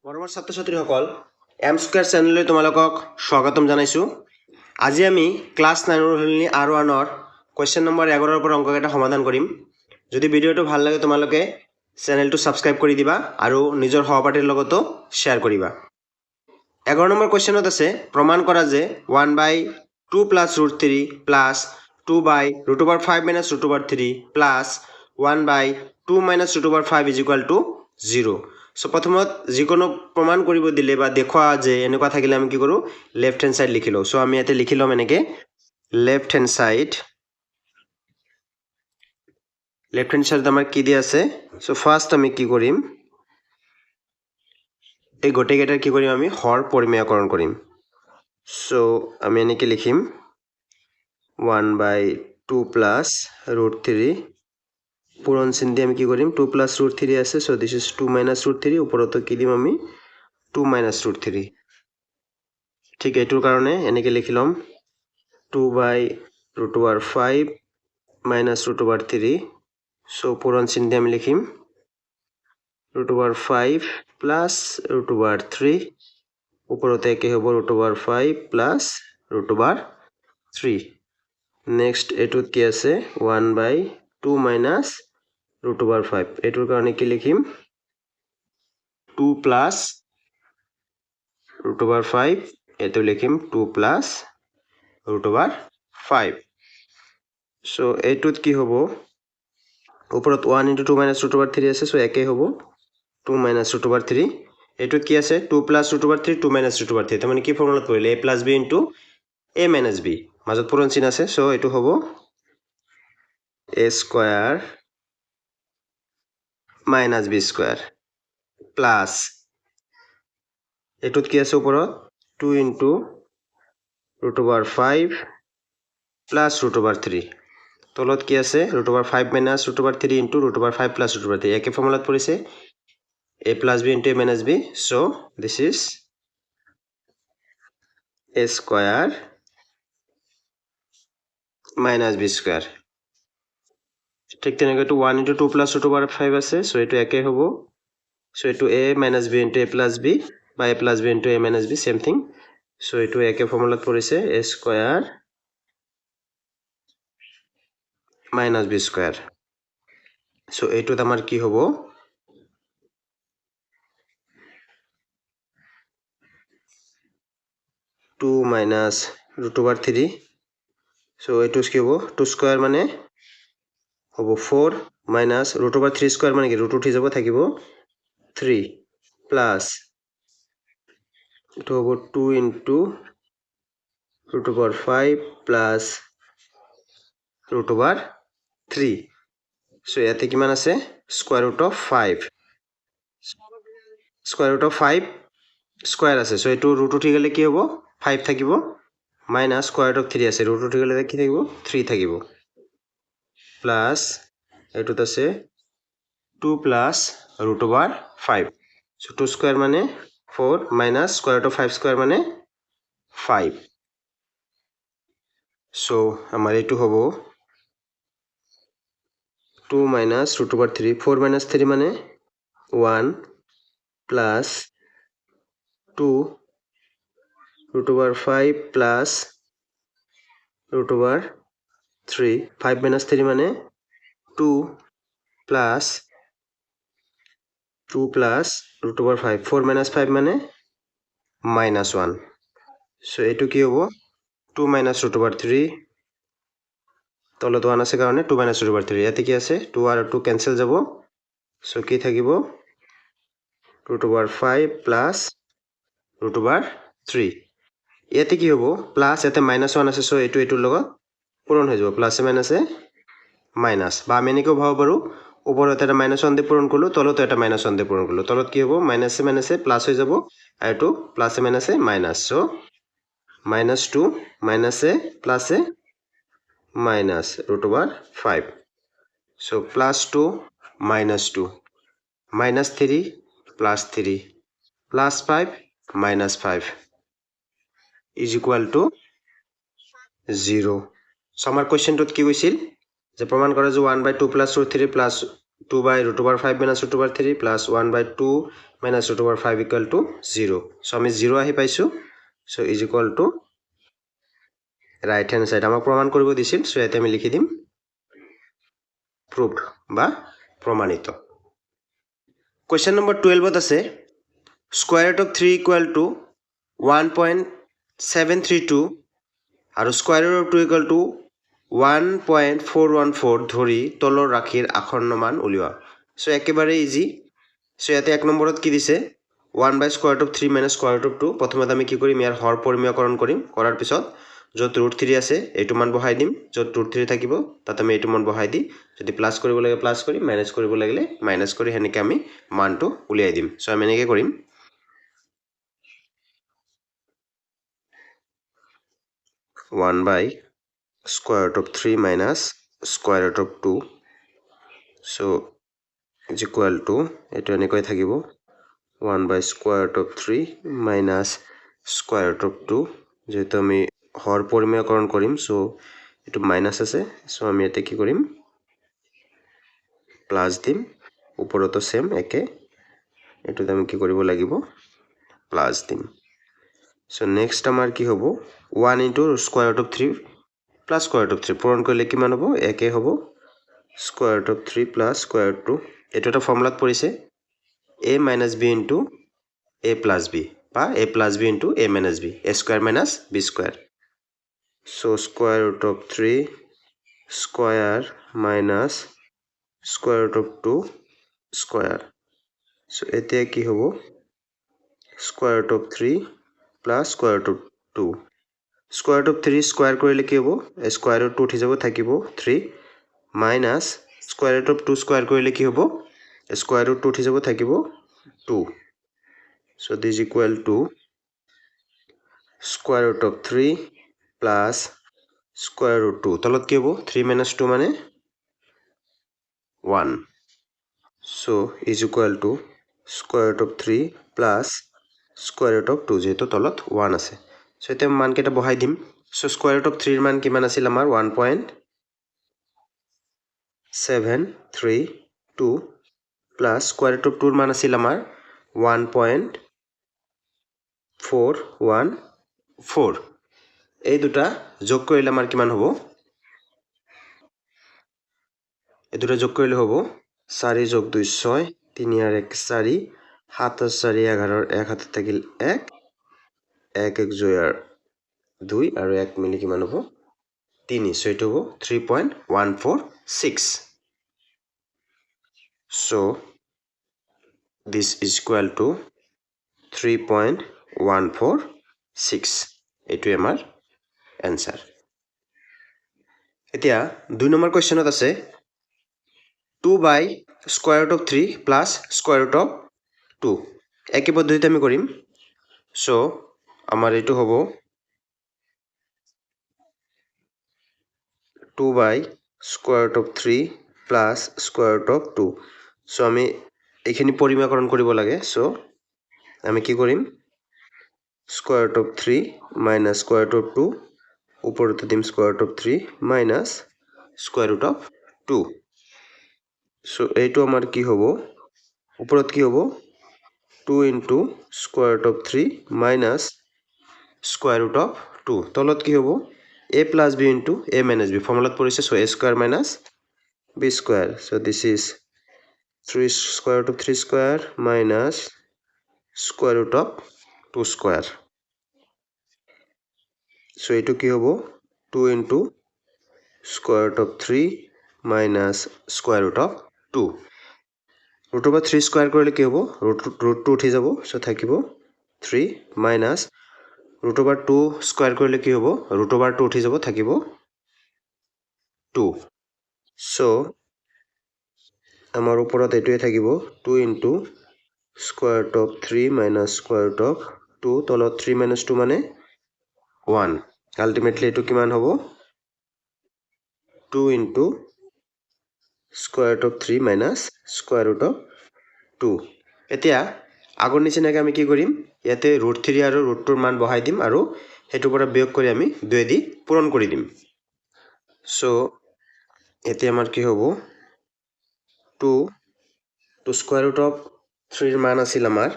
মৰমৰ ছাত্ৰ ছাত্ৰীসকল এম স্কোয়াৰ চেনেললৈ তোমালোকক স্বাগতম জনাইছোঁ। আজি আমি ক্লাছ 9ৰ সলনি R1ৰ কুৱেশ্যন নম্বৰ 11ৰ পৰা অংককেইটা সমাধান কৰিম। যদি ভিডিঅ'টো ভাল লাগে তোমালোকে চেনেলটো ছাবস্ক্ৰাইব কৰি দিবা আৰু নিজৰ সহপাঠীৰ লগতো শ্বেয়াৰ কৰিবা। 11 নম্বৰ কুৱেশ্যনত আছে প্ৰমাণ কৰা যে 1/2 + √3 + 2/√5 - √3 + 1/2 - √5 = 0। সো প্ৰথমত যিকোনো প্ৰমাণ কৰিব দিলে বা দেখুৱা যে এনেকুৱা থাকিলে আমি কি কৰোঁ লেফট হ্যান্ড সাইড লিখি লওঁ। সো আমি ইয়াতে লিখি লম এনেকৈ লেফট হ্যান্ড সাইড আমাৰ কি দিয়া আছে। সো ফাৰ্ষ্ট আমি কি কৰিম এই গোটেইকেইটাৰ কি কৰিম আমি হৰ পৰিমেয়কৰণ কৰিম। সো আমি এনেকৈ লিখিম 1/2 + √3 পূৰণ চিন দি আমি কি কৰিম 2 + √3 আছে। সো দিছ ইজ 2 - √3 ওপৰতো কি দিম আমি 2 - √3। ঠিক এইটোৰ কাৰণে এনেকৈ লিখি ল'ম 2/√5 - √3। সো পূৰণ চিন দি আমি লিখিম √5 + √3 ওপৰতে একে হ'ব √5 + √3। নেক্সট এইটোত কি আছে 1/2 - √5 এইটোৰ কাৰণে কি লিখিম 2 + √5 এইটো লিখিম 2 + √5। সো এইটোত কি হ'ব ওপৰত 1 × 2 - √3 আছে। সো একে হ'ব 2 - √3। এইটোত কি আছে 2 + √3 2 - √3 তাৰমানে কি ফৰ্মুলাত পৰিলে a + b × a - b মাজত পূৰণ চিন আছে। সো এইটো হ'ব a² - b² প্লাছ এইটোত কি আছে ওপৰত 2 × √5 + √3 তলত কি আছে √5 - √3 × √5 + √3 একে ফৰ্মুলাত পৰিছে a + b × a - b। So this is a² - b²। ঠিক তেনেকৈ 1 × 2 + √5 আছে। সো এইটো একে হ'ব। সো এইটো a - b × a + b বা a + b × a - b same thing. So এইটো একে ফৰ্মুলাত পৰিছে a² - b²। সো এইটোত আমাৰ কি হ'ব 2 - √3। সো এইটো কি হ'ব 2² মানে হ'ব 4 - √3² মানে কি ৰুট উঠি যাব থাকিব 3 প্লাছ এইটো হ'ব 2 × √5 প্লাছ √3। সো ইয়াতে কিমান আছে √5 √5² আছে। সো এইটো ৰুট উঠি গ'লে কি হ'ব 5 থাকিব মাইনাছ √3 আছে ৰুট উঠি গ'লে কি থাকিব 3 থাকিব প্লাছ এইটোত আছে 2 + √5। সো 2² মানে 4 মাইনাছ √5² মানে 5। সো আমাৰ এইটো হ'ব 2 - √3 4 - 3 মানে 1 প্লাছ 2 √5 প্লাছ √3 5 - 3 মানে 2 প্লাছ 2 প্লাছ √5 4 - 5 মানে -1। সো এইটো কি হ'ব 2 - √3 তলত 1 আছে কাৰণে 2 - √3 ইয়াতে কি আছে 2 আৰু 2 কেঞ্চেল যাব। সো কি থাকিব √5 প্লাছ √3 ইয়াতে কি হ'ব প্লাছ ইয়াতে -1 আছে। সো এইটোৰ লগত পূৰণ হৈ যাব প্লাছে মাইনাছে মাইনাছ বা আমি এনেকৈও ভাব পাৰোঁ ওপৰত এটা -1 দি পূৰণ কৰিলোঁ তলতো এটা -1 দি পূৰণ কৰিলোঁ তলত কি হ'ব মাইনাছে মাইনাছে প্লাছ হৈ যাব আৰু এইটো প্লাছে মাইনাছে মাইনাছ। সো -2 মাইনাছে প্লাছে মাইনাছ √5। সো +2 -2 -3 +3 +5 -5 = 0। সো আমাৰ কুৱেশ্যনটোত কি কৈছিল যে প্ৰমাণ কৰা যে 1/2 + √3 + 2 by root over 5 minus root over 3 plus 1 by 2 minus root over 5 equal to 0. So আমি 0 আহি পাইছো. So is equal to right hand side. আমাক প্রমাণ কৰিব দিছিল. So ইয়াতে আমি লিখি দিম proved বা প্রমাণিত. Question number 12 আছে square root of 3 equal to 1.732 আৰু square root of 2 equal to 1.414 ধৰি তলৰ ৰাশিৰ আসন্ন মান উলিওৱা. সো একেবাৰে ইজি. সো ইয়াতে এক নম্বৰত কি দিছে 1 by square root of 3 minus square root of 2. প্ৰথমতে আমি কি কৰিম ইয়াৰ হৰ পৰিমেয়কৰণ কৰিম. কৰাৰ পিছত য'ত root 3 আছে এইটো মান বহাই দিম. য'ত root 3 থাকিব তাত আমি এইটো মান বহাই দি যদি প্লাস কৰিব লাগে প্লাস কৰিম, মাইনাস কৰিব লাগিলে মাইনাস কৰি হেনেকে আমি মানটো উলিয়াই দিম. সো আমি এনেকৈ কৰিম 1 by square root of 3 minus square root of 2. So is equal to eto enekoi thakibo 1 by square root of 3 minus square root of 2. যেহেতু আমি হর পরিমেয়করণ করিম সো এটো মাইনাস আছে. সো আমি এতে কি করিম প্লাস দিম. উপরতো সেম একে এটোতে আমি কি কৰিব লাগিব প্লাস দিম. সো নেক্সট আমাৰ কি হ'ব 1 into square root of 3 plus square root of 3 পূৰণ কৰিলে কিমান হ'ব একে হ'ব square root of 3 plus square root 2. এটো এটা ফর্মুলাত পৰিছে a minus b into a plus b বা a plus b into a minus b, a square minus b square. So square root of 3 square minus square root of 2 square. So এতিয়া কি হ'ব square root of 3 plus square root of 2. Square root of 3 square কৰিলে কি হ'ব square root 2 উঠি যাব থাকিব 3 minus square root of 2 square কৰিলে কি হ'ব square root 2 উঠি যাব থাকিব 2. So this is equal to square root of 3 plus square root 2. তলত কি হ'ব 3 minus 2 মানে 1. So is equal to square root of 3 plus square root of 2 যেহেতু তলত 1 আছে. So এতে মান কেটা বহাই দিম. So square root of 3 এর মান কিমান আছিল আমাৰ 1.732 plus square root of 2 এৰ মান আছিল আমাৰ 1.414. এই দুটা যোগ কৰিলে আমাৰ কিমান হ'ব এই দুটা যোগ কৰিলে হ'ব 4 যোগ 2 6 3 আর 1 4 7 আর 4 11 1 হাতে থাকিল 1 1 1 জয়ার 2 আর 1 মিলি কিমান হ'ব 3. সো এটো হ'ব 3.146. So this is equal to 3.146. এটো আমাৰ answer. এতিয়া 2 নম্বৰ কোৱেশ্চনত আছে 2 by square root of 3 plus square root of 2. একই পদ্ধতিতে আমি কৰিম. সো আমাৰ এটো হ'ব 2 by square root of 3 plus square root of 2. So আমি এখানে পরিমেয়করণ কৰিব লাগে. সো আমি কি কৰিম square root of 3 minus square root of 2 উপরতে দিম square root of 3 minus square root of 2. So এইটো আমাৰ কি হ'ব উপরত কি হ'ব 2 into square root of 3 minus square root of 2. তলত কি হ'ব a plus b into a minus b ফর্মুলাত পৰিছে. So a square minus b square. So this is 3 square root of 3 square minus square root of 2 square. So এটো কি হ'ব 2 into square root of 3 minus square root of 2. root over 3 square কৰিলে কি হ'ব root 2 উঠি যাব. So থাকিব 3 minus root over 2 square কৰিলে কি হ'ব root over 2 উঠি যাব থাকিব 2. So আমাৰ ওপৰত এটোৱে থাকিব 2 into square root of 3 minus square root of 2 তলত 3 minus 2 মানে 1. ultimately এটো কিমান হ'ব 2 into square root of 3 minus square root of 2. এতিয়া আগৰ নিচিনাকৈ আমি কি কৰিম ইয়াতে root 3 আৰু root 2 মান বহাই দিম আৰু হেতুৰ পৰা বিয়োগ কৰি আমি 2 দি পূৰণ কৰি দিম. সো এতিয়া আমাৰ কি হ'ব 2 তো স্কোয়াৰ ৰুট অফ 3ৰ মান আছিল আমাৰ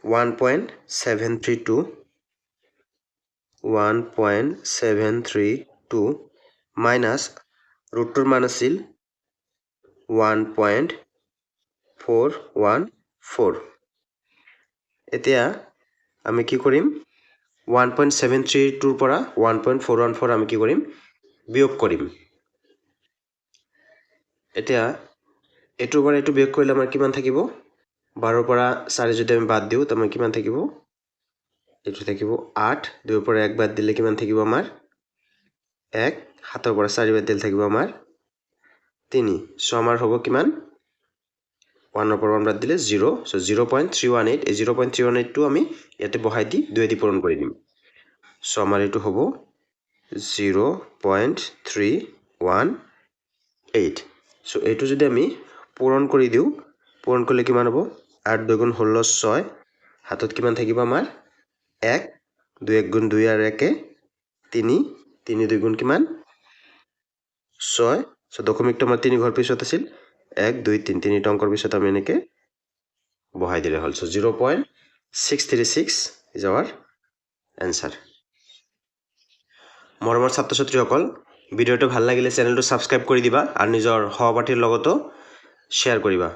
1.732 মাইনাছ ৰুটটোৰ মান আছিল 1.414 এতিয়া আমি কি কৰিম 1.732ৰ পৰা 1.414 আমি কি কৰিম বিয়োগ কৰিম এতিয়া এটোৰ পৰা এটো বিয়োগ কৰিলে আমাৰ কিমান থাকিব 12ৰ পৰা 4 যদি আমি বাদ দিও তেনে কিমান থাকিব এটো থাকিব 8 2ৰ পৰা 1 বাদ দিলে কিমান থাকিব আমাৰ 1 7ৰ পৰা 4 বাদ দিলে থাকিব আমাৰ 3 সো আমাৰ হ'ব কিমান 1ৰ পৰা 1 বাদ দিলে 0 সো 0.318 এই 0.318 টো আমি ইয়াতে বহাই দি 2 দি পূৰণ কৰি দিম সো আমাৰ এটো হ'ব 0.318 সো এটো যদি আমি পূৰণ কৰি দিও পূৰণ কৰিলে কিমান হ'ব 8 2 গুণ 16 6 হাতত কিমান থাকিব আমাৰ 1 2 1 গুণ 2 আৰ 1 3 3 2 গুণ কিমান 6 সো দশমিকটো আমাৰ 3 ঘৰ পিছত আছিল 1 2 3 3 অংকৰ পিছত আমি এনেকে বহাই দিলে হল সো 0.636 is our answer মৰমৰ ছাত্ৰ ছাত্ৰীসকল ভিডিওটো ভাল লাগিলে চেনেলটো সাবস্ক্ৰাইব কৰি দিবা আৰু নিজৰ সহপাঠীৰ লগতো শেয়াৰ কৰিবা